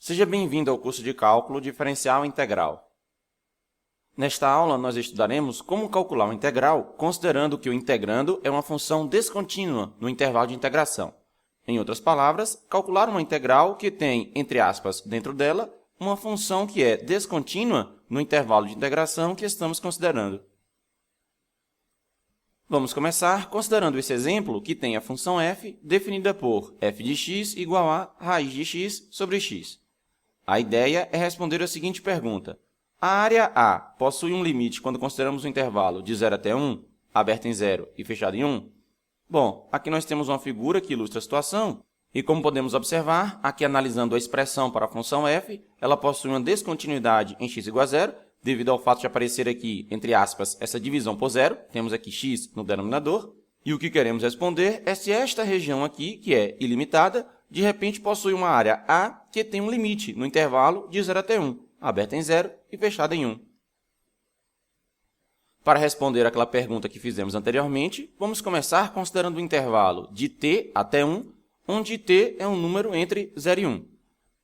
Seja bem-vindo ao curso de Cálculo Diferencial Integral. Nesta aula, nós estudaremos como calcular uma integral, considerando que o integrando é uma função descontínua no intervalo de integração. Em outras palavras, calcular uma integral que tem, entre aspas, dentro dela, uma função que é descontínua no intervalo de integração que estamos considerando. Vamos começar considerando esse exemplo que tem a função f definida por f de x igual a raiz de x sobre x. A ideia é responder a seguinte pergunta. A área A possui um limite quando consideramos o intervalo de 0 até 1, aberto em 0 e fechado em 1? Bom, aqui nós temos uma figura que ilustra a situação, e como podemos observar, aqui analisando a expressão para a função f, ela possui uma descontinuidade em x igual a 0, devido ao fato de aparecer aqui, entre aspas, essa divisão por zero, temos aqui x no denominador, e o que queremos responder é se esta região aqui, que é ilimitada, de repente possui uma área A que tem um limite no intervalo de 0 até 1, aberta em 0 e fechada em 1. Para responder àquela pergunta que fizemos anteriormente, vamos começar considerando o intervalo de t até 1, onde t é um número entre 0 e 1.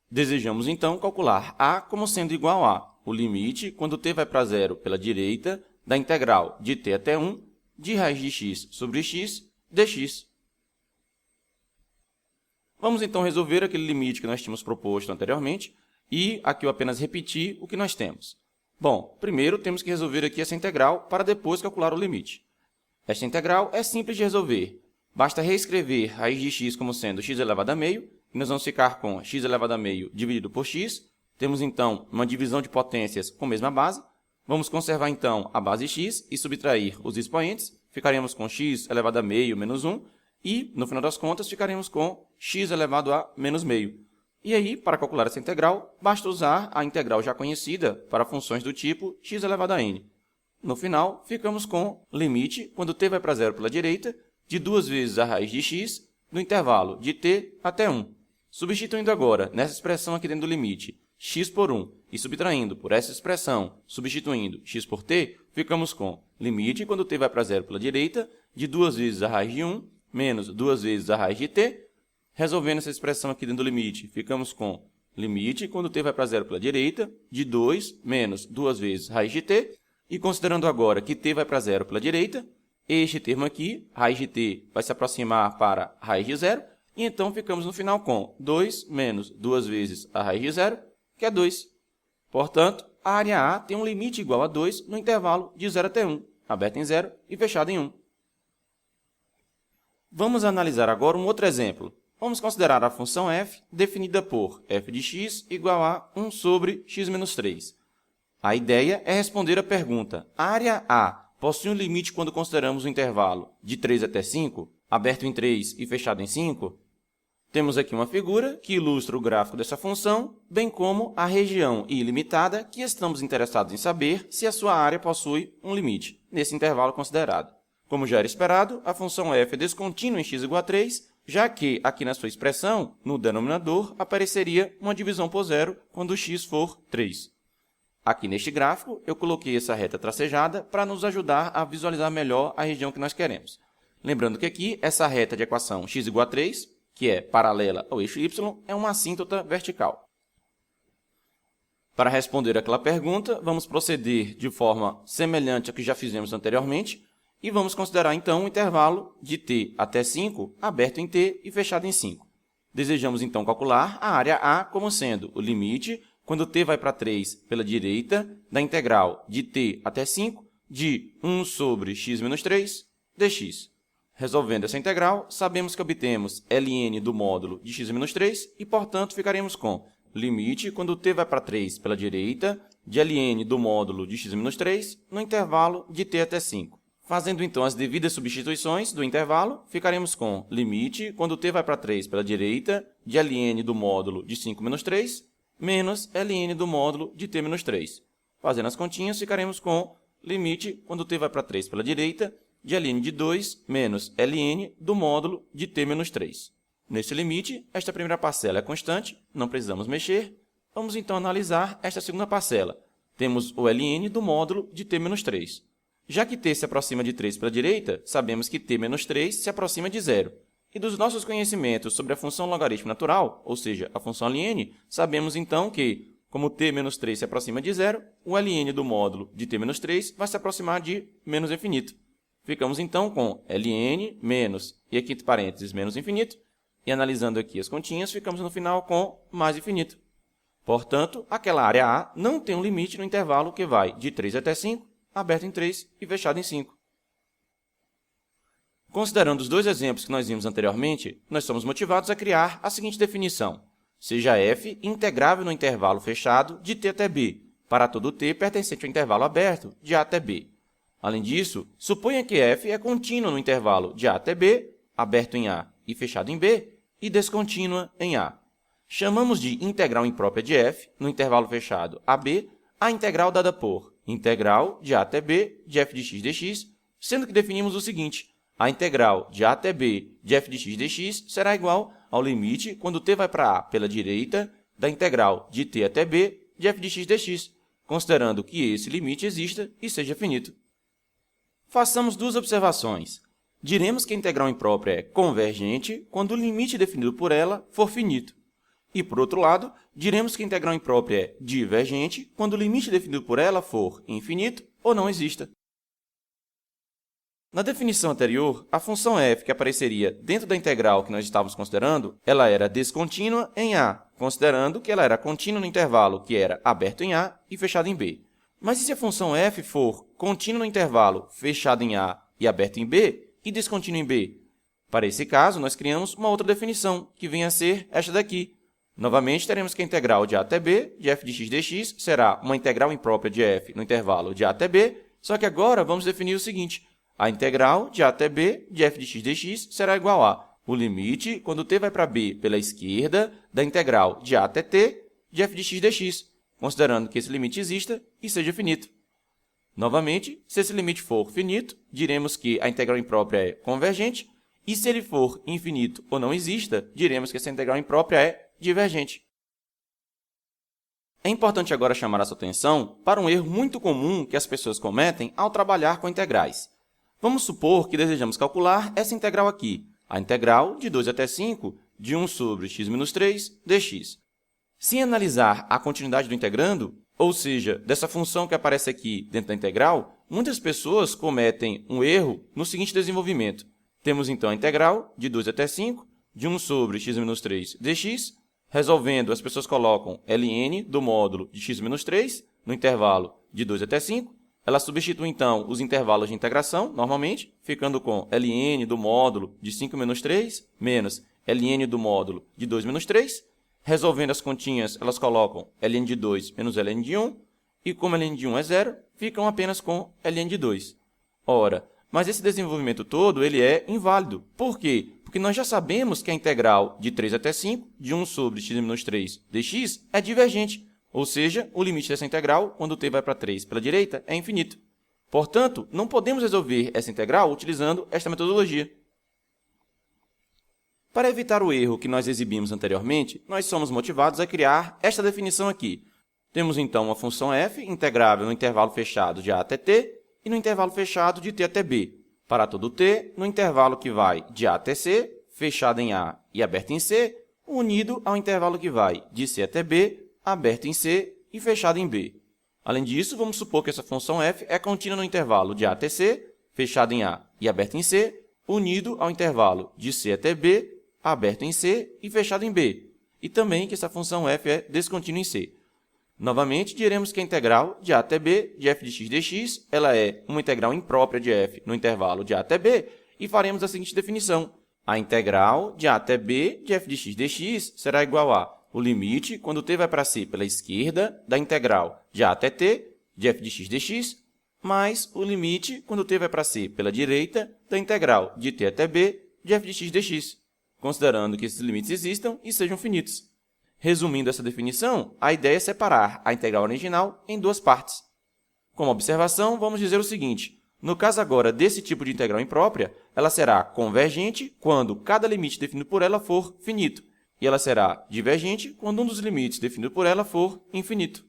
Desejamos, então, calcular a como sendo igual a o limite, quando t vai para 0 pela direita, da integral de t até 1, de raiz de x sobre x dx. Vamos, então, resolver aquele limite que nós tínhamos proposto anteriormente, e aqui eu apenas repeti o que nós temos. Bom, primeiro temos que resolver aqui essa integral para depois calcular o limite. Esta integral é simples de resolver. Basta reescrever raiz de x como sendo x elevado a meio, e nós vamos ficar com x elevado a meio dividido por x. Temos, então, uma divisão de potências com a mesma base. Vamos conservar, então, a base x e subtrair os expoentes. Ficaremos com x elevado a meio menos 1. E, no final das contas, ficaremos com x elevado a menos meio. E aí, para calcular essa integral, basta usar a integral já conhecida para funções do tipo x elevado a n. No final, ficamos com limite, quando t vai para 0 pela direita, de 2 vezes a raiz de x no intervalo de t até 1. Substituindo agora, nessa expressão aqui dentro do limite, x por 1, e subtraindo por essa expressão, substituindo x por t, ficamos com limite, quando t vai para 0 pela direita, de 2 vezes a raiz de 1, menos 2 vezes a raiz de t. Resolvendo essa expressão aqui dentro do limite, ficamos com limite, quando t vai para 0 pela direita, de 2 menos 2 vezes raiz de t. E considerando agora que t vai para 0 pela direita, este termo aqui, raiz de t, vai se aproximar para raiz de 0. E então ficamos no final com 2 menos 2 vezes a raiz de 0, que é 2. Portanto, a área A tem um limite igual a 2 no intervalo de 0 até 1, aberto em 0 e fechado em 1. Vamos analisar agora um outro exemplo. Vamos considerar a função f definida por f de x igual a 1 sobre x menos 3. A ideia é responder a pergunta: a área A possui um limite quando consideramos o intervalo de 3 até 5, aberto em 3 e fechado em 5? Temos aqui uma figura que ilustra o gráfico dessa função, bem como a região ilimitada que estamos interessados em saber se a sua área possui um limite, nesse intervalo considerado. Como já era esperado, a função f é descontínua em x igual a 3, já que aqui na sua expressão, no denominador, apareceria uma divisão por zero quando x for 3. Aqui neste gráfico, eu coloquei essa reta tracejada para nos ajudar a visualizar melhor a região que nós queremos. Lembrando que aqui, essa reta de equação x igual a 3, que é paralela ao eixo y, é uma assíntota vertical. Para responder àquela pergunta, vamos proceder de forma semelhante à que já fizemos anteriormente, e vamos considerar, então, o intervalo de t até 5, aberto em t e fechado em 5. Desejamos, então, calcular a área A como sendo o limite, quando t vai para 3 pela direita, da integral de t até 5, de 1 sobre x menos 3 dx. Resolvendo essa integral, sabemos que obtemos ln do módulo de x menos 3 e, portanto, ficaremos com limite, quando t vai para 3 pela direita, de ln do módulo de x menos 3 no intervalo de t até 5. Fazendo, então, as devidas substituições do intervalo, ficaremos com limite, quando t vai para 3 pela direita, de ln do módulo de 5 menos 3, menos ln do módulo de t menos 3. Fazendo as continhas, ficaremos com limite, quando t vai para 3 pela direita, de ln de 2 menos ln do módulo de t menos 3. Nesse limite, esta primeira parcela é constante, não precisamos mexer. Vamos, então, analisar esta segunda parcela. Temos o ln do módulo de t menos 3. Já que t se aproxima de 3 pela direita, sabemos que t menos 3 se aproxima de 0. E dos nossos conhecimentos sobre a função logaritmo natural, ou seja, a função ln, sabemos então que, como t menos 3 se aproxima de zero, o ln do módulo de t menos 3 vai se aproximar de menos infinito. Ficamos então com ln menos, e aqui entre parênteses, menos infinito, e analisando aqui as continhas, ficamos no final com mais infinito. Portanto, aquela área A não tem um limite no intervalo que vai de 3 até 5, aberto em 3 e fechado em 5. Considerando os dois exemplos que nós vimos anteriormente, nós somos motivados a criar a seguinte definição: seja f integrável no intervalo fechado de t até b, para todo t pertencente ao intervalo aberto de a até b. Além disso, suponha que f é contínua no intervalo de a até b, aberto em a e fechado em b, e descontínua em a. Chamamos de integral imprópria de f, no intervalo fechado ab, a integral dada por integral de a até b de f de x dx, sendo que definimos o seguinte: a integral de a até b de f de x dx será igual ao limite, quando t vai para a pela direita, da integral de t até b de f de x dx, considerando que esse limite exista e seja finito. Façamos duas observações. Diremos que a integral imprópria é convergente quando o limite definido por ela for finito. E, por outro lado, diremos que a integral imprópria é divergente quando o limite definido por ela for infinito ou não exista. Na definição anterior, a função f que apareceria dentro da integral que nós estávamos considerando, ela era descontínua em a, considerando que ela era contínua no intervalo que era aberto em a e fechado em b. Mas e se a função f for contínua no intervalo fechado em a e aberto em b e descontínua em b? Para esse caso, nós criamos uma outra definição, que vem a ser esta daqui. Novamente, teremos que a integral de a até b de f de x dx será uma integral imprópria de f no intervalo de a até b, só que agora vamos definir o seguinte: a integral de a até b de f de x dx será igual a o limite, quando t vai para b pela esquerda, da integral de a até t de f de x dx, considerando que esse limite exista e seja finito. Novamente, se esse limite for finito, diremos que a integral imprópria é convergente, e se ele for infinito ou não exista, diremos que essa integral imprópria é divergente. É importante agora chamar a sua atenção para um erro muito comum que as pessoas cometem ao trabalhar com integrais. Vamos supor que desejamos calcular essa integral aqui, a integral de 2 até 5 de 1 sobre x menos 3 dx. Sem analisar a continuidade do integrando, ou seja, dessa função que aparece aqui dentro da integral, muitas pessoas cometem um erro no seguinte desenvolvimento. Temos então a integral de 2 até 5 de 1 sobre x menos 3 dx. Resolvendo, as pessoas colocam ln do módulo de x menos 3 no intervalo de 2 até 5. Elas substituem, então, os intervalos de integração, normalmente, ficando com ln do módulo de 5 menos 3 menos ln do módulo de 2 menos 3. Resolvendo as continhas, elas colocam ln de 2 menos ln de 1. E como ln de 1 é zero, ficam apenas com ln de 2. Ora, mas esse desenvolvimento todo ele é inválido. Por quê? Porque nós já sabemos que a integral de 3 até 5, de 1 sobre x menos 3 dx, é divergente. Ou seja, o limite dessa integral, quando t vai para 3 pela direita, é infinito. Portanto, não podemos resolver essa integral utilizando esta metodologia. Para evitar o erro que nós exibimos anteriormente, nós somos motivados a criar esta definição aqui. Temos, então, uma função f integrável no intervalo fechado de a até t e no intervalo fechado de t até b, para todo t no intervalo que vai de a até c, fechado em a e aberto em c, unido ao intervalo que vai de c até b, aberto em C e fechado em B. Além disso, vamos supor que essa função f é contínua no intervalo de a até c, fechado em a e aberto em c, unido ao intervalo de c até b, aberto em c e fechado em b, e também que essa função f é descontínua em c. Novamente, diremos que a integral de a até b de f de x dx ela é uma integral imprópria de f no intervalo de a até b, e faremos a seguinte definição: a integral de a até b de f de x dx será igual a o limite, quando t vai para c pela esquerda, da integral de a até t, de f de x dx, mais o limite, quando t vai para c pela direita, da integral de t até b, de f de x dx, considerando que esses limites existam e sejam finitos. Resumindo essa definição, a ideia é separar a integral original em duas partes. Como observação, vamos dizer o seguinte: no caso agora desse tipo de integral imprópria, ela será convergente quando cada limite definido por ela for finito, e ela será divergente quando um dos limites definido por ela for infinito.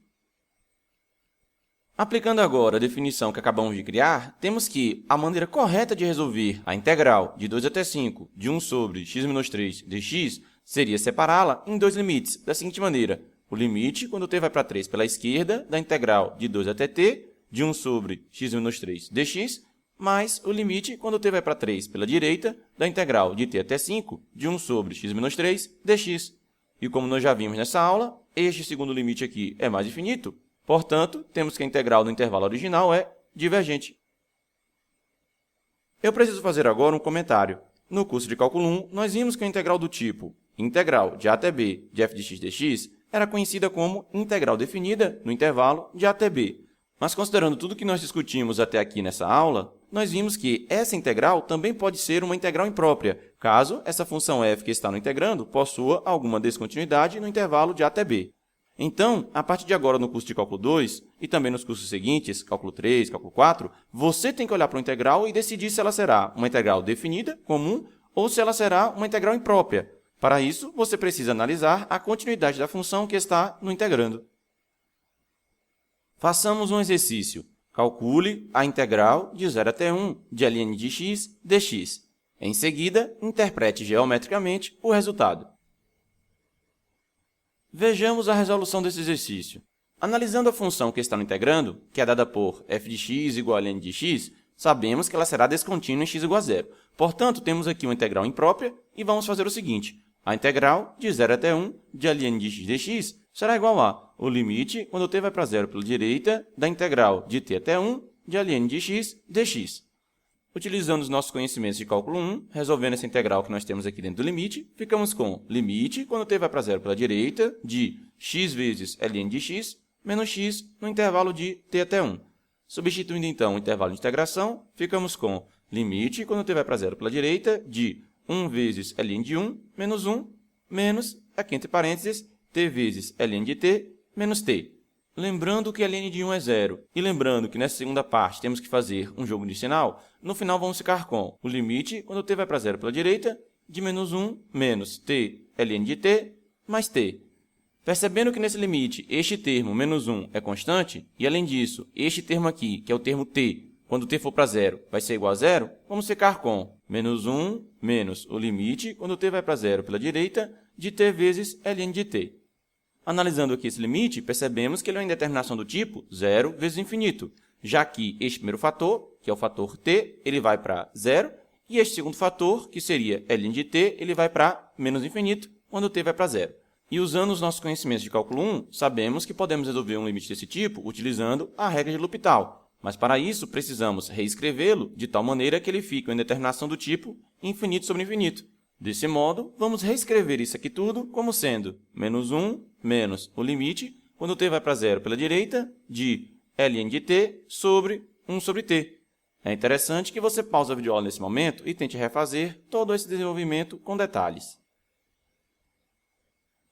Aplicando agora a definição que acabamos de criar, temos que a maneira correta de resolver a integral de 2 até 5 de 1 sobre x-3 dx seria separá-la em dois limites, da seguinte maneira: o limite, quando t vai para 3 pela esquerda, da integral de 2 até t de 1 sobre x-3 dx, mais o limite, quando t vai para 3 pela direita, da integral de t até 5 de 1 sobre x-3 dx. E como nós já vimos nessa aula, este segundo limite aqui é mais infinito, portanto, temos que a integral do intervalo original é divergente. Eu preciso fazer agora um comentário. No curso de Cálculo 1, nós vimos que a integral do tipo integral de a até b de f de x dx era conhecida como integral definida no intervalo de a até b. Mas, considerando tudo que nós discutimos até aqui nessa aula, nós vimos que essa integral também pode ser uma integral imprópria, caso essa função f que está no integrando possua alguma descontinuidade no intervalo de a até b. Então, a partir de agora no curso de Cálculo 2 e também nos cursos seguintes, Cálculo 3, Cálculo 4, você tem que olhar para a integral e decidir se ela será uma integral definida, comum, ou se ela será uma integral imprópria. Para isso, você precisa analisar a continuidade da função que está no integrando. Façamos um exercício. Calcule a integral de 0 até 1 de ln de x dx. Em seguida, interprete geometricamente o resultado. Vejamos a resolução desse exercício. Analisando a função que está no integrando, que é dada por f de x igual a ln de x, sabemos que ela será descontínua em x igual a zero. Portanto, temos aqui uma integral imprópria e vamos fazer o seguinte. A integral de 0 até 1 de ln de x dx será igual a o limite, quando t vai para zero pela direita, da integral de t até 1 de ln de x dx. Utilizando os nossos conhecimentos de cálculo 1, resolvendo essa integral que nós temos aqui dentro do limite, ficamos com limite, quando t vai para zero pela direita, de x vezes ln de x, menos x no intervalo de t até 1. Substituindo, então, o intervalo de integração, ficamos com limite, quando t vai para zero pela direita, de 1 vezes ln de 1, menos 1, menos, aqui entre parênteses, t vezes ln de t, menos t. Lembrando que ln de 1 é zero, e lembrando que nessa segunda parte temos que fazer um jogo de sinal, no final vamos ficar com o limite, quando t vai para zero pela direita, de menos 1 menos t ln de t mais t. Percebendo que nesse limite este termo, menos 1, é constante, e além disso, este termo aqui, que é o termo t, quando t for para zero, vai ser igual a zero, vamos ficar com menos 1 menos o limite, quando t vai para zero pela direita, de t vezes ln de t. Analisando aqui esse limite, percebemos que ele é uma indeterminação do tipo 0 vezes infinito, já que este primeiro fator, que é o fator t, ele vai para zero, e este segundo fator, que seria ln de t, ele vai para menos infinito, quando t vai para zero. E usando os nossos conhecimentos de cálculo 1, sabemos que podemos resolver um limite desse tipo utilizando a regra de L'Hopital, mas para isso precisamos reescrevê-lo de tal maneira que ele fique uma indeterminação do tipo infinito sobre infinito. Desse modo, vamos reescrever isso aqui tudo como sendo menos 1 menos o limite, quando t vai para zero pela direita, de ln de t sobre 1 sobre t. É interessante que você pause a videoaula nesse momento e tente refazer todo esse desenvolvimento com detalhes.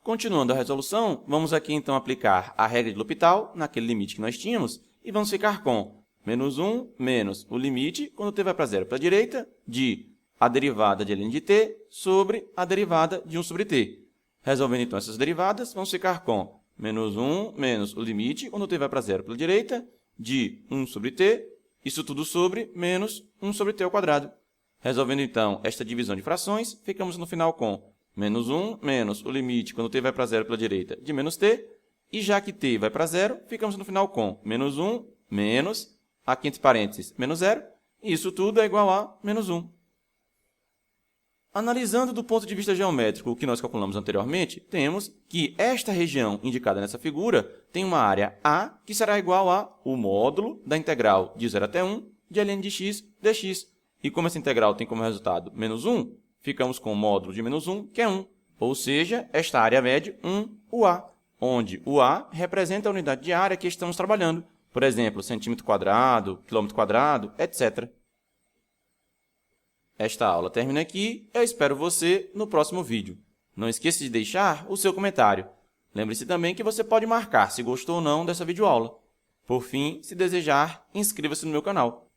Continuando a resolução, vamos aqui então aplicar a regra de L'Hopital naquele limite que nós tínhamos e vamos ficar com menos 1 menos o limite, quando t vai para zero pela direita, de a derivada de ln de t sobre a derivada de 1 sobre t. Resolvendo, então, essas derivadas, vamos ficar com menos 1 menos o limite, quando t vai para zero pela direita, de 1 sobre t, isso tudo sobre menos 1 sobre t ao quadrado. Resolvendo, então, esta divisão de frações, ficamos no final com menos 1 menos o limite, quando t vai para zero pela direita, de menos t, e já que t vai para zero, ficamos no final com menos 1 menos, aqui entre parênteses, menos zero, e isso tudo é igual a menos 1. Analisando do ponto de vista geométrico o que nós calculamos anteriormente, temos que esta região indicada nessa figura tem uma área A, que será igual a o módulo da integral de 0 até 1 de ln de x dx. E como essa integral tem como resultado menos 1, ficamos com o módulo de menos 1, que é 1. Ou seja, esta área mede 1 UA, onde o A representa a unidade de área que estamos trabalhando, por exemplo, centímetro quadrado, quilômetro quadrado, etc. Esta aula termina aqui, eu espero você no próximo vídeo. Não esqueça de deixar o seu comentário. Lembre-se também que você pode marcar se gostou ou não dessa videoaula. Por fim, se desejar, inscreva-se no meu canal.